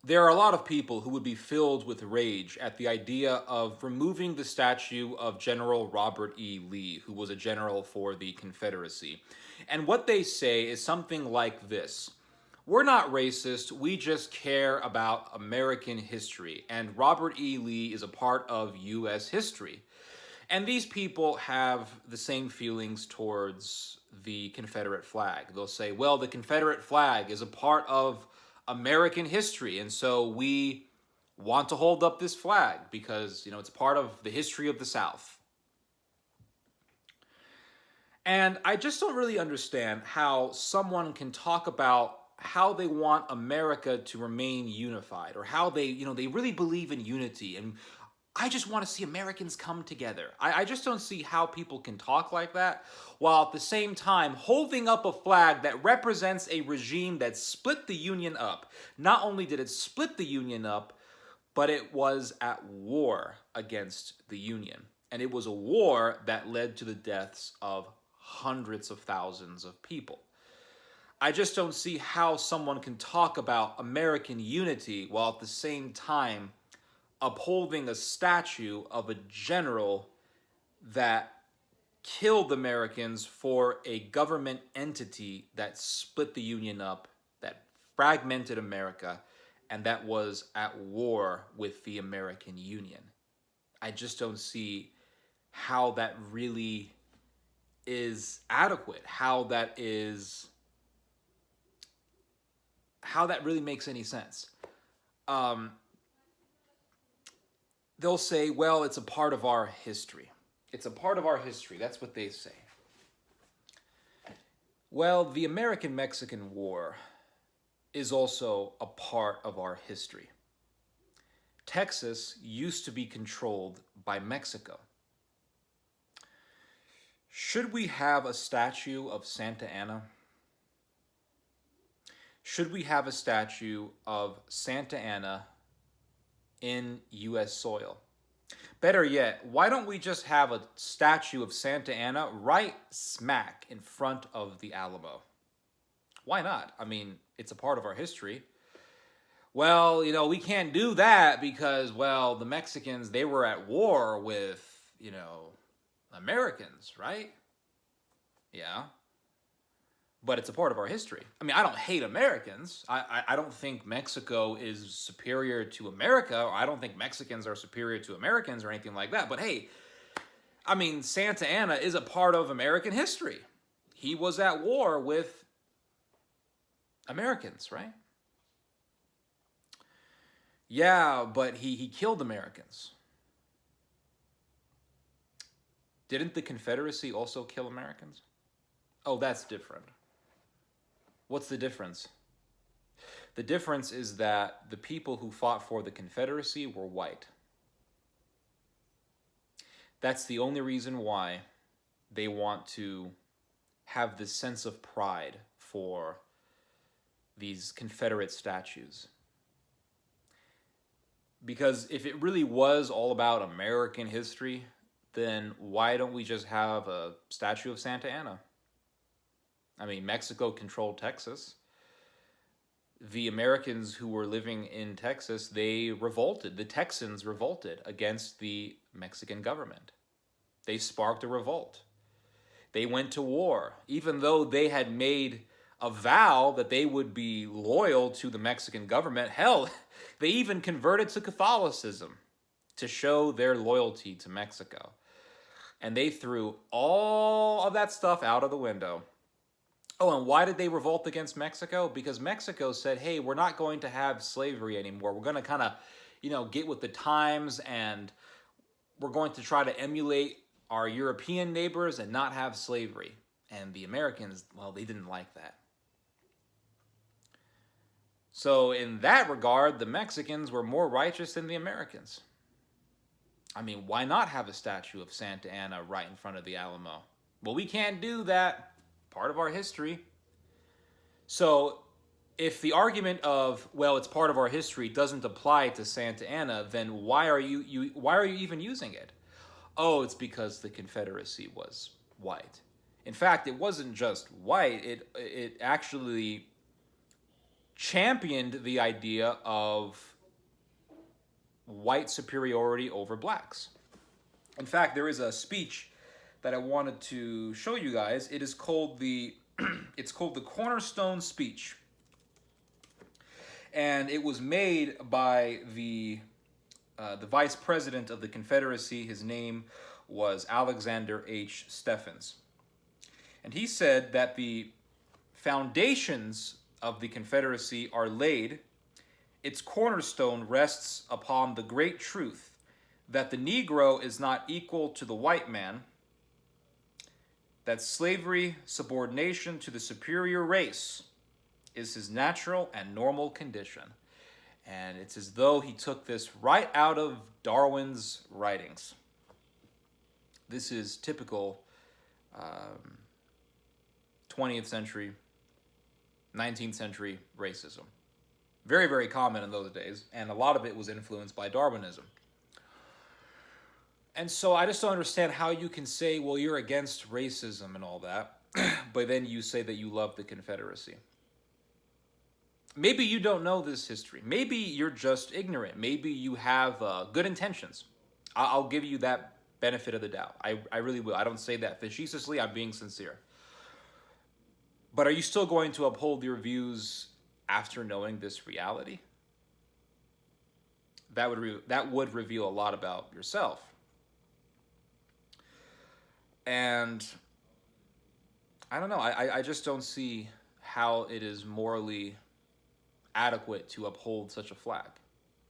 there are a lot of people who would be filled with rage at the idea of removing the statue of General Robert E. Lee, who was a general for the Confederacy. And what they say is something like this: we're not racist, we just care about American history, and Robert E. Lee is a part of U.S. history. And these people have the same feelings towards the Confederate flag. They'll say, well, the Confederate flag is a part of American history, and so we want to hold up this flag because, it's part of the history of the South. And I just don't really understand how someone can talk about how they want America to remain unified, or how they really believe in unity, and I just want to see Americans come together. I just don't see how people can talk like that while at the same time holding up a flag that represents a regime that split the Union up. Not only did it split the Union up, but it was at war against the Union. And it was a war that led to the deaths of hundreds of thousands of people. I just don't see how someone can talk about American unity while at the same time upholding a statue of a general that killed Americans for a government entity that split the Union up, that fragmented America, and that was at war with the American Union. I just don't see how that really is adequate, how that really makes any sense. They'll say, well, it's a part of our history. It's a part of our history. That's what they say. Well, the American-Mexican War is also a part of our history. Texas used to be controlled by Mexico. Should we have a statue of Santa Anna? Should we have a statue of Santa Anna in U.S. soil? Better yet, why don't we just have a statue of Santa Anna right smack in front of the Alamo? Why not? I mean, it's a part of our history. Well, we can't do that because, well, the Mexicans, they were at war with, Americans, right? Yeah. But it's a part of our history. I mean, I don't hate Americans. I don't think Mexico is superior to America, or I don't think Mexicans are superior to Americans or anything like that. But hey, I mean, Santa Anna is a part of American history. He was at war with Americans, right? Yeah, but he killed Americans. Didn't the Confederacy also kill Americans? Oh, that's different. What's the difference? The difference is that the people who fought for the Confederacy were white. That's the only reason why they want to have this sense of pride for these Confederate statues. Because if it really was all about American history, then why don't we just have a statue of Santa Anna? I mean, Mexico controlled Texas. The Americans who were living in Texas, they revolted. The Texans revolted against the Mexican government. They sparked a revolt. They went to war, even though they had made a vow that they would be loyal to the Mexican government. Hell, they even converted to Catholicism to show their loyalty to Mexico. And they threw all of that stuff out of the window. Oh, and why did they revolt against Mexico? Because Mexico said, hey, we're not going to have slavery anymore. We're going to kind of, get with the times, and we're going to try to emulate our European neighbors and not have slavery. And the Americans, well, they didn't like that. So in that regard, the Mexicans were more righteous than the Americans. I mean, why not have a statue of Santa Anna right in front of the Alamo? Well, we can't do that. Part of our history. So if the argument of, well, it's part of our history doesn't apply to Santa Anna, then why are you even using it? Oh, it's because the Confederacy was white. In fact, it wasn't just white. It actually championed the idea of white superiority over blacks. In fact, there is a speech that I wanted to show you guys. It is called the it's called the Cornerstone Speech. And it was made by the vice president of the Confederacy. His name was Alexander H. Stephens. And he said that the foundations of the Confederacy are laid. Its cornerstone rests upon the great truth that the Negro is not equal to the white man, that slavery, subordination to the superior race, is his natural and normal condition. And it's as though he took this right out of Darwin's writings. This is typical 20th century, 19th century racism. Very, very common in those days, and a lot of it was influenced by Darwinism. And so I just don't understand how you can say, well, you're against racism and all that, but then you say that you love the Confederacy. Maybe you don't know this history. Maybe you're just ignorant. Maybe you have good intentions. I'll give you that benefit of the doubt. I really will. I don't say that facetiously. I'm being sincere. But are you still going to uphold your views after knowing this reality? That would reveal a lot about yourself. And I don't know. I just don't see how it is morally adequate to uphold such a flag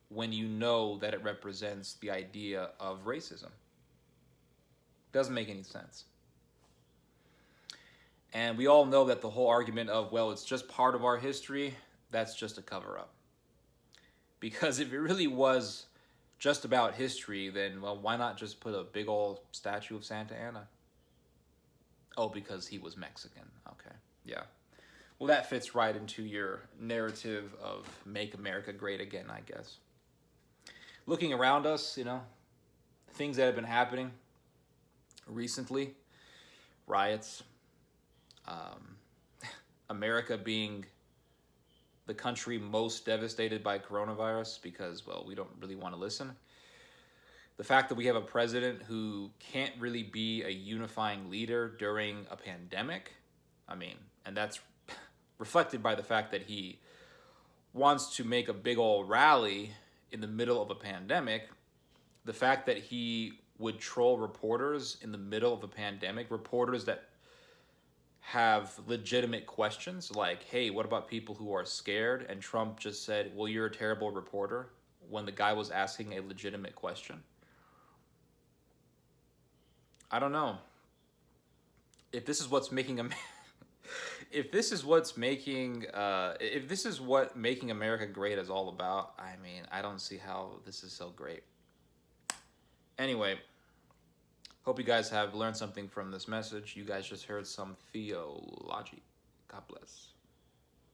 when you know that it represents the idea of racism. Doesn't make any sense. And we all know that the whole argument of, well, it's just part of our history, that's just a cover-up. Because if it really was just about history, then, well, why not just put a big old statue of Santa Anna? Oh, because he was Mexican. Okay, yeah. Well, that fits right into your narrative of Make America Great Again, I guess. Looking around us, things that have been happening recently, riots, America being the country most devastated by coronavirus because, well, we don't really want to listen. The fact that we have a president who can't really be a unifying leader during a pandemic, and that's reflected by the fact that he wants to make a big old rally in the middle of a pandemic. The fact that he would troll reporters in the middle of a pandemic, reporters that have legitimate questions like, hey, what about people who are scared? And Trump just said, well, you're a terrible reporter, when the guy was asking a legitimate question. I don't know. If this is what's making if this is what making America great is all about, I don't see how this is so great. Anyway, hope you guys have learned something from this message. You guys just heard some theology. God bless.